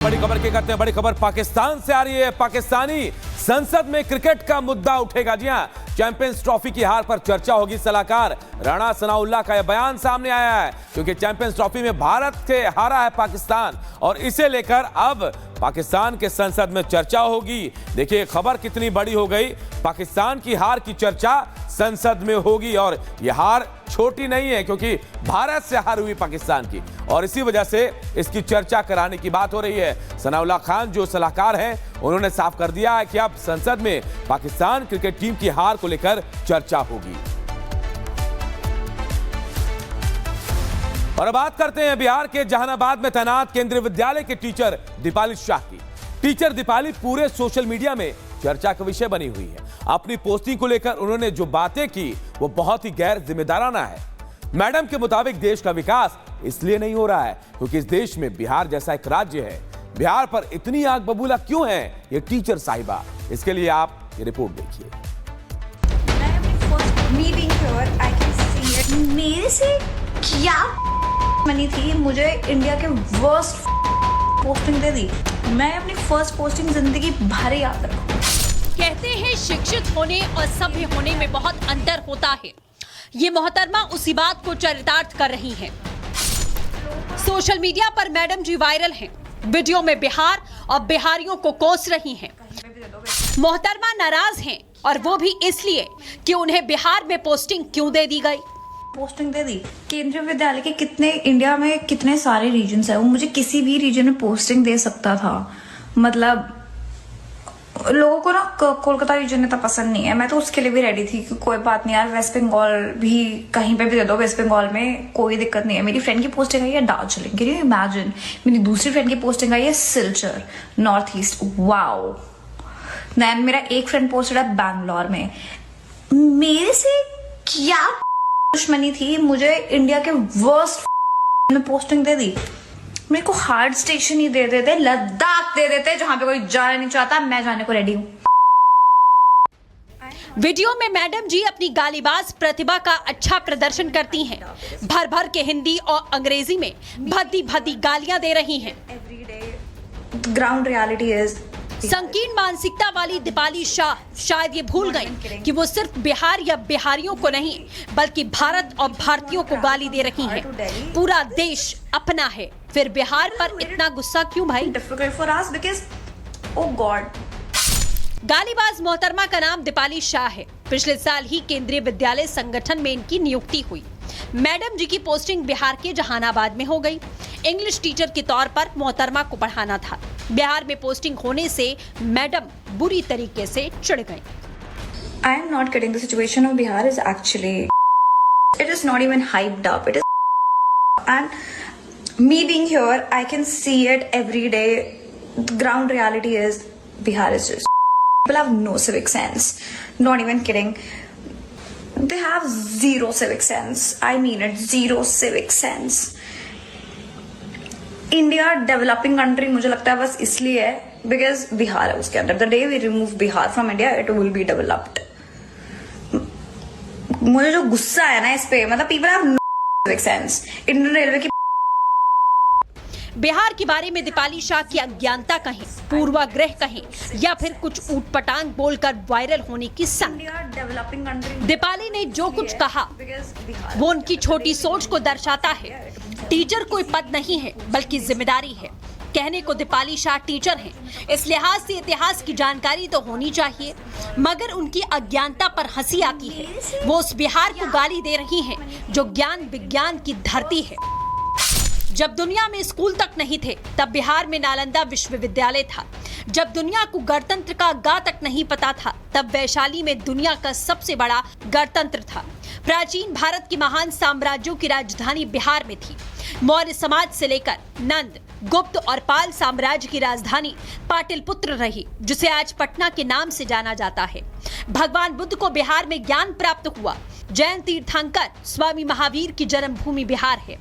बड़ी खबर की करते हैं। बड़ी खबर पाकिस्तान से आ रही है। पाकिस्तानी संसद में क्रिकेट का मुद्दा उठेगा। जी हां, चैंपियंस ट्रॉफी की हार पर चर्चा होगी। सलाहकार राणा सनाउल्लाह का यह बयान सामने आया है क्योंकि चैंपियंस ट्रॉफी में भारत से हारा है पाकिस्तान और इसे लेकर अब पाकिस्तान के संसद में चर्चा होगी। देखिए खबर कितनी बड़ी हो गई। पाकिस्तान की हार की चर्चा संसद में होगी और यह हार छोटी नहीं है क्योंकि भारत से हार हुई पाकिस्तान की और इसी वजह से इसकी चर्चा कराने की बात हो रही है। सनाउल्लाह खान जो सलाहकार हैं उन्होंने साफ कर दिया है कि अब संसद में पाकिस्तान क्रिकेट टीम की हार को लेकर चर्चा होगी। और अब बात करते हैं बिहार के जहानाबाद में तैनात केंद्रीय विद्यालय के टीचर दीपाली शाह की। टीचर दीपाली पूरे सोशल मीडिया में चर्चा का विषय बनी हुई है। अपनी पोस्टिंग को लेकर उन्होंने जो बातें की वो बहुत ही गैर जिम्मेदाराना है। मैडम के मुताबिक देश का विकास इसलिए नहीं हो रहा है क्योंकि इस देश में बिहार जैसा एक राज्य है। बिहार पर इतनी आग बबूला क्यों है ये टीचर साहिबा, इसके लिए आप ये रिपोर्ट देखिए। मेरे से क्या मनी थी, मुझे इंडिया के वर्स्ट पोस्टिंग दे दी। मैं अपनी फर्स्ट पोस्टिंग जिंदगी भर याद रखूं। कहते हैं शिक्षित होने और सभ्य होने में बहुत अंतर होता है। ये मोहतरमा उसी बात को चरितार्थ कर रही हैं। सोशल मीडिया पर मैडम जी वायरल हैं। वीडियो में बिहार और बिहारियों को कोस रही हैं। मोहतरमा नाराज हैं और वो भी इसलिए कि उन्हें बिहार में पोस्टिंग क्यों दे दी गई। पोस्टिंग दे दी। केंद्रीय विद्यालय के कितने इंडिया में कितने सारे रीजन्स है, वो मुझे किसी भी रीजन में पोस्टिंग दे सकता था। मतलब लोगों को ना कोलकाता रीजन इतना पसंद नहीं है। मैं तो उसके लिए भी रेडी थी कि कोई बात नहीं यार, वेस्ट बंगाल भी कहीं पे भी दे दो, वेस्ट बंगाल में कोई दिक्कत नहीं है। मेरी फ्रेंड की पोस्टिंग आई है दार्जिलिंग, कैन यू इमेजिन। मेरी दूसरी फ्रेंड की पोस्टिंग आई है Silchar, north east. Wow. Then मेरा एक फ्रेंड पोस्टेड है बैंगलोर में। मेरे से क्या दुश्मनी थी, मुझे इंडिया के वर्स्ट में पोस्टिंग दे दी। मेरे को हार्ड स्टेशन ही दे देते, लद्दाख दे देते जहां पे कोई जाना नहीं चाहता। मैं जाने को रेडी हूं। वीडियो में मैडम जी अपनी गालीबाज प्रतिभा का अच्छा प्रदर्शन करती हैं। भर भर के हिंदी और अंग्रेजी में भद्दी भद्दी गालियां दे रही हैं। ग्राउंड रियलिटी इज संकीर्ण मानसिकता वाली दीपाली शाह शायद ये भूल गई कि वो सिर्फ बिहार या बिहारियों को नहीं बल्कि भारत और भारतीयों को गाली दे रही हैं। पूरा देश अपना है, फिर बिहार पर इतना गुस्सा क्यों भाई? Difficult for us because oh God. गालीबाज मोहतरमा का नाम दीपाली शाह है। पिछले साल ही केंद्रीय विद्यालय संगठन में इनकी नियुक्ति हुई। मैडम जी की पोस्टिंग बिहार के जहानाबाद में हो गई। इंग्लिश टीचर के तौर पर मोहतरमा को पढ़ाना था। बिहार में पोस्टिंग होने से मैडम बुरी तरीके से चिढ़ गई। I am not kidding. The situation of Bihar is actually, it is not even hyped up. It is, and me being here, I can see it every day. The ground reality is Bihar is just, people have no civic sense. Not even kidding. They have zero civic sense. I mean it, zero civic sense. India developing country मुझे लगता है बस इसलिए है because Bihar है उसके अंदर। The day we remove Bihar from India it will be developed. मुझे जो गुस्सा है ना इस पे, मतलब people have no civic sense. Indian railway की बिहार के बारे में दीपाली शाह की अज्ञानता कहें, पूर्वाग्रह कहें या फिर कुछ ऊटपटांग बोलकर वायरल होने की संग। डेवलपिंग कंट्री दीपाली ने जो कुछ कहा वो उनकी छोटी सोच को दर्शाता है। टीचर कोई पद नहीं है बल्कि जिम्मेदारी है। कहने को दीपाली शाह टीचर हैं, इस लिहाज से इतिहास की जानकारी तो होनी चाहिए, मगर उनकी अज्ञानता पर हंसी आती है। वो उस बिहार को गाली दे रही हैं जो ज्ञान विज्ञान की धरती है। जब दुनिया में स्कूल तक नहीं थे तब बिहार में नालंदा विश्वविद्यालय था। जब दुनिया को गणतंत्र का गा तक नहीं पता था तब वैशाली में दुनिया का सबसे बड़ा गणतंत्र था। प्राचीन भारत के महान साम्राज्यों की राजधानी बिहार में थी। मौर्य समाज से लेकर नंद, गुप्त और पाल साम्राज्य की राजधानी पाटलिपुत्र रही, जिसे आज पटना के नाम से जाना जाता है। भगवान बुद्ध को बिहार में ज्ञान प्राप्त हुआ। जैन तीर्थंकर स्वामी महावीर की जन्मभूमि बिहार है।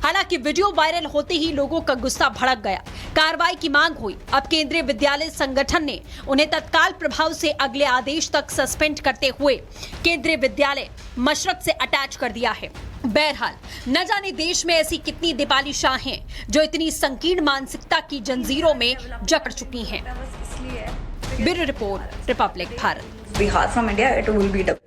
हालांकि वीडियो वायरल होते ही लोगों का गुस्सा भड़क गया। कार्रवाई की मांग हुई। अब केंद्रीय विद्यालय संगठन ने उन्हें तत्काल प्रभाव से अगले आदेश तक सस्पेंड करते हुए केंद्रीय विद्यालय मशरक से अटैच कर दिया है। बहरहाल न जाने देश में ऐसी कितनी दीपाली शाह हैं जो इतनी संकीर्ण मानसिकता की जंजीरों में जकड़ चुकी हैं। Bureau report, Republic Bharat. Bihar from India, it will B dub.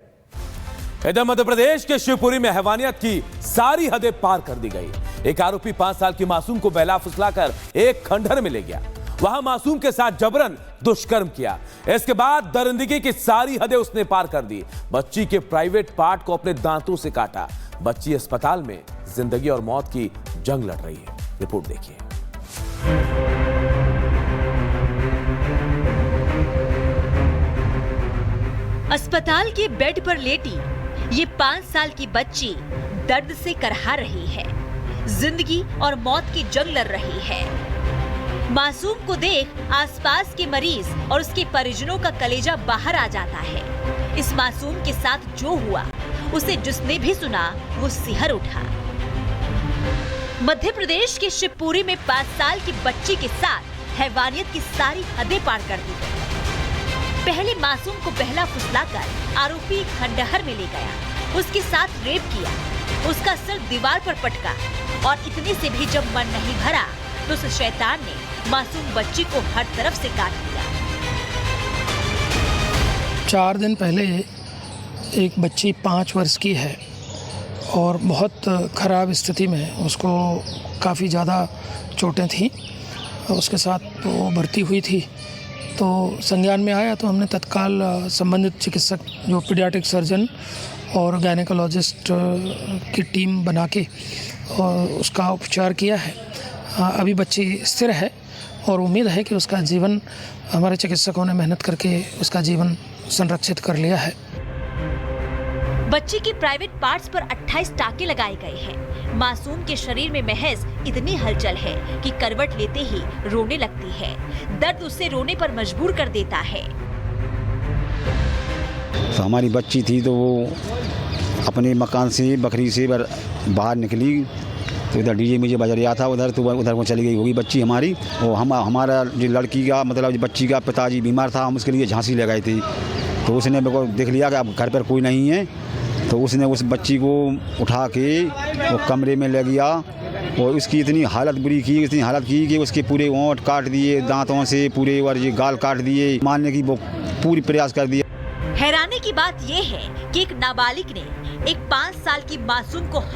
इधर मध्य प्रदेश के शिवपुरी में हैवानियत की सारी हदें पार कर दी गई। एक आरोपी 5 साल की मासूम को बहला फुसलाकर एक खंडहर में ले गया, वहां मासूम के साथ जबरन दुष्कर्म किया। इसके बाद दरिंदगी की सारी हदें उसने पार कर दी। बच्ची के प्राइवेट पार्ट को अपने दांतों से काटा। बच्ची अस्पताल में जिंदगी और मौत की जंग लड़ रही है। रिपोर्ट देखिए। अस्पताल के बेड पर लेटी ये 5 साल की बच्ची दर्द से करहा रही है। जिंदगी और मौत की जंग लड़ रही है। मासूम को देख आसपास के मरीज और उसके परिजनों का कलेजा बाहर आ जाता है। इस मासूम के साथ जो हुआ उसे जिसने भी सुना वो सिहर उठा। मध्य प्रदेश के शिवपुरी में 5 साल की बच्ची के साथ हैवानियत की सारी हदें पार कर दी गई। पहले मासूम को बहला फुसलाकर आरोपी खंडहर में ले गया, उसके साथ रेप किया, उसका सर दीवार पर पटका और इतने से भी जब मन नहीं भरा तो उस शैतान ने मासूम बच्ची को हर तरफ से काट दिया। 4 दिन पहले एक बच्ची 5 वर्ष की है और बहुत ख़राब स्थिति में, उसको काफ़ी ज़्यादा चोटें थीं, उसके साथ वो भर्ती हुई थी। तो संज्ञान में आया तो हमने तत्काल संबंधित चिकित्सक जो पीडियाट्रिक सर्जन और गायनेकोलॉजिस्ट की टीम बना के और उसका उपचार किया है। अभी बच्ची स्थिर है और उम्मीद है कि उसका जीवन, हमारे चिकित्सकों ने मेहनत करके उसका जीवन संरक्षित कर लिया है। बच्ची की प्राइवेट पार्ट्स पर 28 टाके लगाए गए हैं। मासूम के शरीर में महज इतनी हलचल है कि करवट लेते ही रोने लगती है। दर्द उसे रोने पर मजबूर कर देता है। तो हमारी बच्ची थी तो वो अपने मकान से बकरी से बाहर निकली तो इधर डीजे मुझे बज रहा था, उधर को चली गई होगी बच्ची हमारी। और हमारा जो लड़की का मतलब बच्ची का पिताजी बीमार था, हम उसके लिए झांसी ले गए थे। तो उसने मेरे को देख लिया कि अब घर पर कोई नहीं है, तो उसने उस बच्ची को उठा के वो कमरे में ले गया और उसकी इतनी हालत बुरी की, इतनी हालत की कि उसके पूरे ओंठ काट दिए दांतों से, पूरे और ये गाल काट दिए, मारने की वो पूरी प्रयास कर दिया। हैरानी की बात यह है कि एक नाबालिग ने एक 5 साल की मासूम को